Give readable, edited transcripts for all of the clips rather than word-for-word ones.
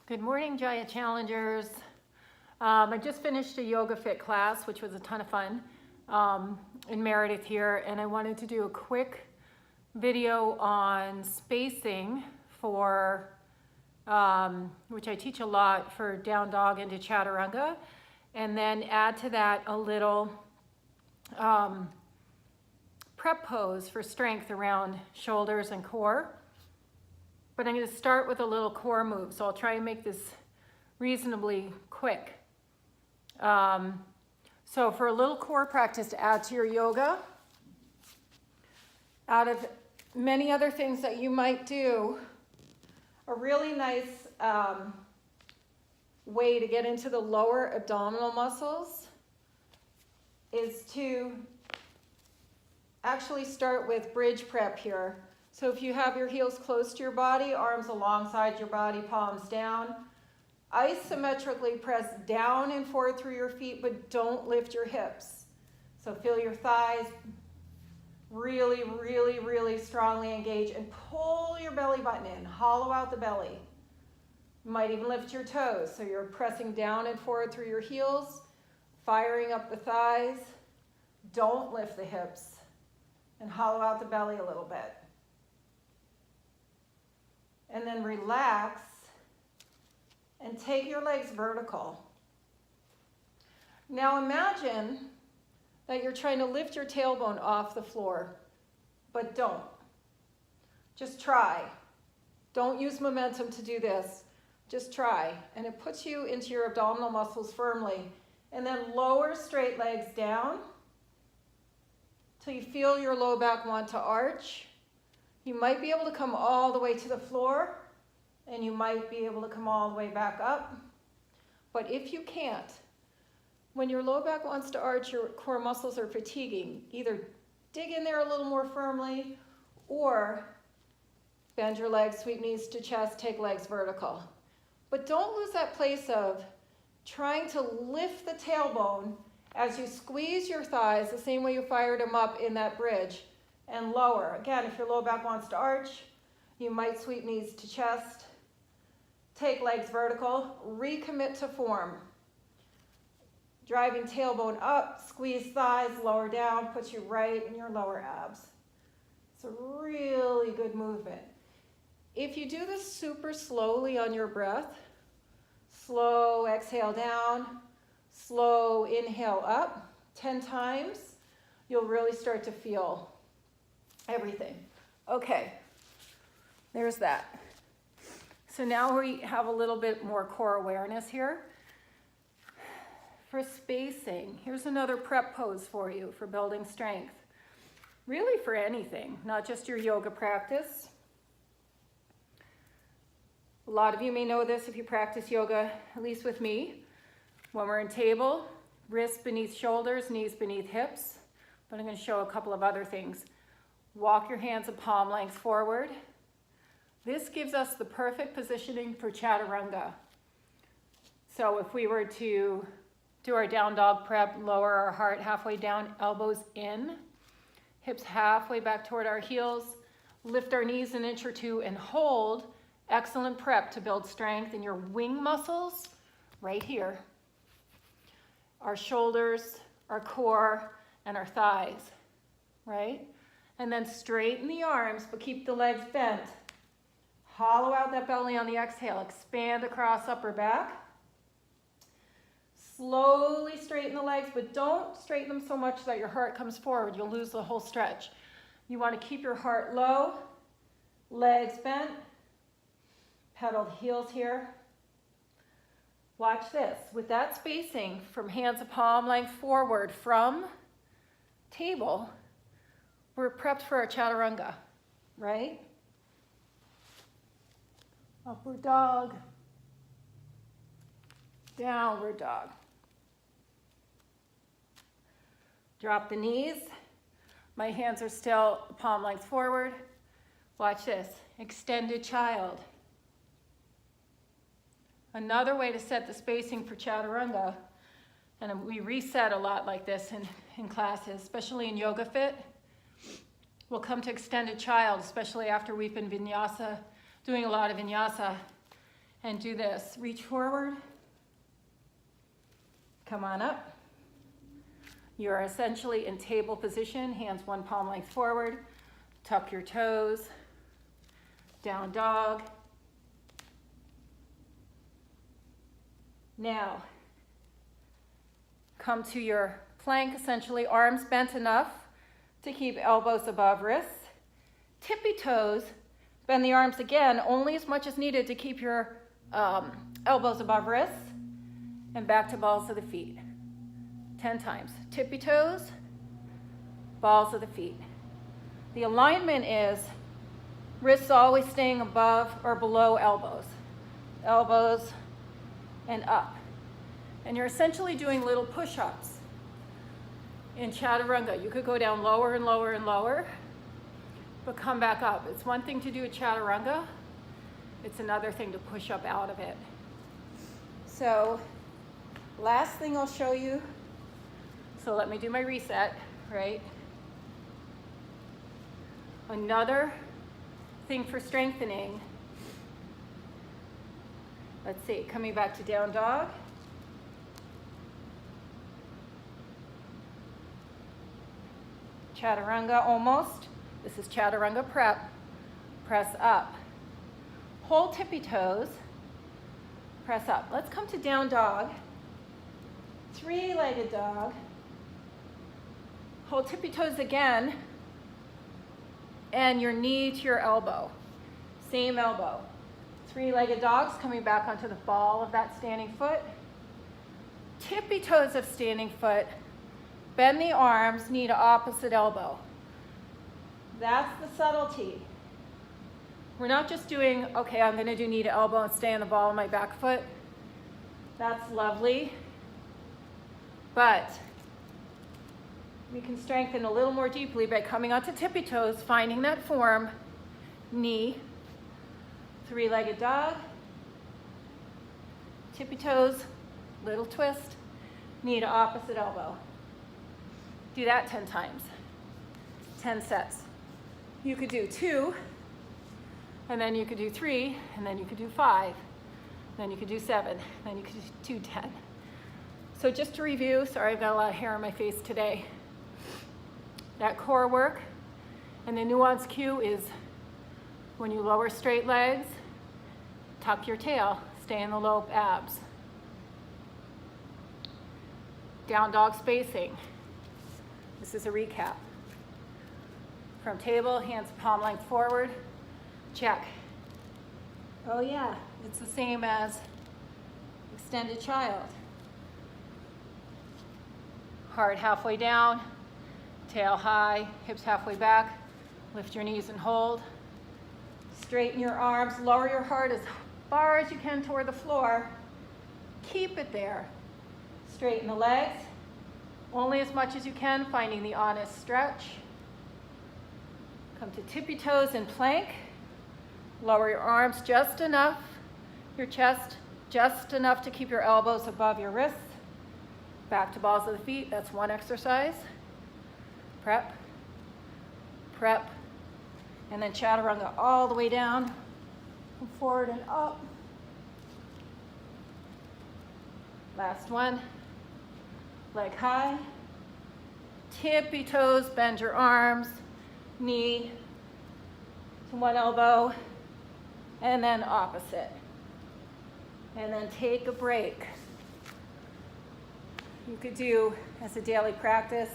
Good morning, Jaya Challengers. I just finished a Yoga Fit class, which was a ton of fun in Meredith here, and I wanted to do a quick video on spacing for, which I teach a lot for down dog into chatturanga, and then add to that a little prep pose for strength around shoulders and core. But I'm going to start with a little core move, so I'll try and make this reasonably quick. So for a little core practice to add to your yoga, out of many other things that you might do, a really nice way to get into the lower abdominal muscles is to actually start with bridge prep here. So if you have your heels close to your body, arms alongside your body, palms down, isometrically press down and forward through your feet, but don't lift your hips. So feel your thighs really, really, really strongly engage and pull your belly button in, hollow out the belly. You might even lift your toes. So you're pressing down and forward through your heels, firing up the thighs. Don't lift the hips and hollow out the belly a little bit. And then relax and take your legs vertical. Now imagine that you're trying to lift your tailbone off the floor, but don't. Just try. Don't use momentum to do this. Just try. And it puts you into your abdominal muscles firmly. And then lower straight legs down till you feel your low back want to arch. You might be able to come all the way to the floor, and you might be able to come all the way back up. But if you can't, when your low back wants to arch, your core muscles are fatiguing. Either dig in there a little more firmly, or bend your legs, sweep knees to chest, take legs vertical. But don't lose that place of trying to lift the tailbone as you squeeze your thighs the same way you fired them up in that bridge. And lower. Again, if your low back wants to arch, you might sweep knees to chest, take legs vertical, recommit to form. Driving tailbone up, squeeze thighs, lower down, puts you right in your lower abs. It's a really good movement. If you do this super slowly on your breath, slow exhale down, slow inhale up, 10 times, you'll really start to feel everything. Okay, there's that. So now we have a little bit more core awareness here. For spacing, here's another prep pose for you for building strength. Really for anything, not just your yoga practice. A lot of you may know this if you practice yoga, at least with me. When we're in table, wrists beneath shoulders, knees beneath hips. But I'm going to show a couple of other things. Walk your hands a palm length forward. This gives us the perfect positioning for chaturanga. So if we were to do our down dog prep, lower our heart halfway down, elbows in, hips halfway back toward our heels, lift our knees an inch or two and hold. Excellent prep to build strength in your wing muscles right here. Our shoulders, our core, and our thighs, right? And then straighten the arms, but keep the legs bent. Hollow out that belly on the exhale. Expand across upper back. Slowly straighten the legs, but don't straighten them so much that your heart comes forward. You'll lose the whole stretch. You want to keep your heart low, legs bent, pedaled heels here. Watch this. With that spacing from hands to palm length forward from table, we're prepped for our chaturanga, right? Upward dog, downward dog. Drop the knees. My hands are still palm length forward. Watch this, extended child. Another way to set the spacing for chaturanga, and we reset a lot like this in classes, especially in Yoga Fit. We'll come to extended child, especially after we've been vinyasa, doing a lot of vinyasa. And do this. Reach forward. Come on up. You're essentially in table position, hands one palm length forward. Tuck your toes. Down dog. Now, come to your plank, essentially arms bent enough to keep elbows above wrists. Tippy toes, bend the arms again, only as much as needed to keep your elbows above wrists, and back to balls of the feet. 10 times. Tippy toes, balls of the feet. The alignment is wrists always staying above or below elbows. Elbows and up. And you're essentially doing little push-ups. In chaturanga, you could go down lower and lower and lower, but come back up. It's one thing to do a chaturanga, it's another thing to push up out of it. So, last thing I'll show you, so let me do my reset, right? Another thing for strengthening, let's see, coming back to down dog. Chaturanga almost. This is chaturanga prep. Press up. Hold tippy toes. Press up. Let's come to down dog. Three-legged dog. Hold tippy toes again. And your knee to your elbow. Same elbow. Three-legged dogs coming back onto the ball of that standing foot. Tippy toes of standing foot. Bend the arms, knee to opposite elbow. That's the subtlety. We're not just doing, okay, I'm going to do knee to elbow and stay on the ball of my back foot. That's lovely. But we can strengthen a little more deeply by coming onto tippy toes, finding that form, knee, three-legged dog, tippy toes, little twist, knee to opposite elbow. Do that 10 times, 10 sets. You could do 2, and then you could do 3, and then you could do 5, then you could do 7, then you could do 10. So just to review, sorry I've got a lot of hair on my face today. That core work, and the nuance cue is when you lower straight legs, tuck your tail, stay in the low abs. Down dog spacing. This is a recap. From table, hands palm length forward, check. Oh yeah, it's the same as extended child. Heart halfway down, tail high, hips halfway back, lift your knees and hold. Straighten your arms, lower your heart as far as you can toward the floor. Keep it there. Straighten the legs. Only as much as you can, finding the honest stretch. Come to tippy toes in plank. Lower your arms just enough, your chest just enough to keep your elbows above your wrists. Back to balls of the feet, that's one exercise. Prep, prep, and then chaturanga all the way down, and forward and up. Last one. Leg high, tippy toes, bend your arms, knee to one elbow, and then opposite. And then take a break. You could do, as a daily practice,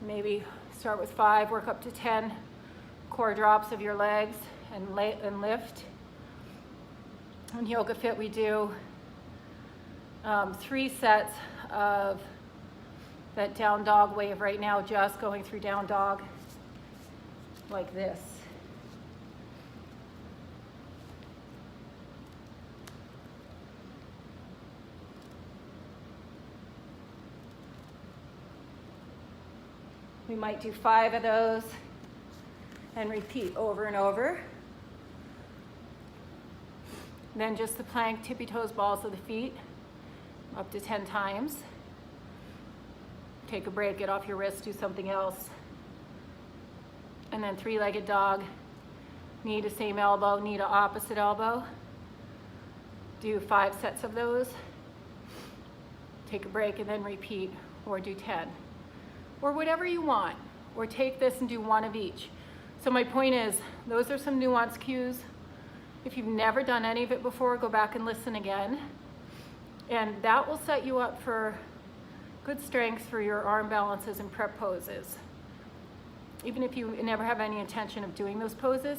maybe start with 5, work up to 10 core drops of your legs and lift. In Yoga Fit, we do 3 sets of that down dog wave right now, just going through down dog like this. We might do 5 of those and repeat over and over. Then just the plank, tippy toes, balls of the feet, up to 10 times. Take a break, get off your wrist, do something else. And then 3-legged dog, knee to same elbow, knee to opposite elbow. do 5 sets of those, take a break and then repeat, or do 10, or whatever you want, or take this and do 1 of each. So my point is, those are some nuance cues. If you've never done any of it before, go back and listen again. And that will set you up for good strength for your arm balances and prep poses. Even if you never have any intention of doing those poses,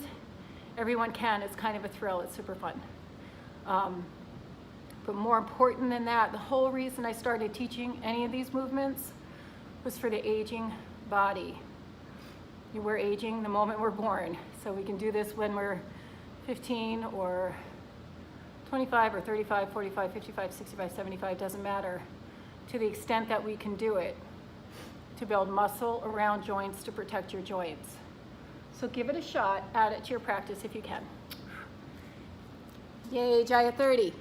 everyone can. It's kind of a thrill. It's super fun. But more important than that, the whole reason I started teaching any of these movements was for the aging body. We're aging the moment we're born. So we can do this when we're 15 or 25 or 35, 45, 55, 65, 75, doesn't matter, to the extent that we can do it, to build muscle around joints to protect your joints. So give it a shot, add it to your practice if you can. Yay, Jaya 30.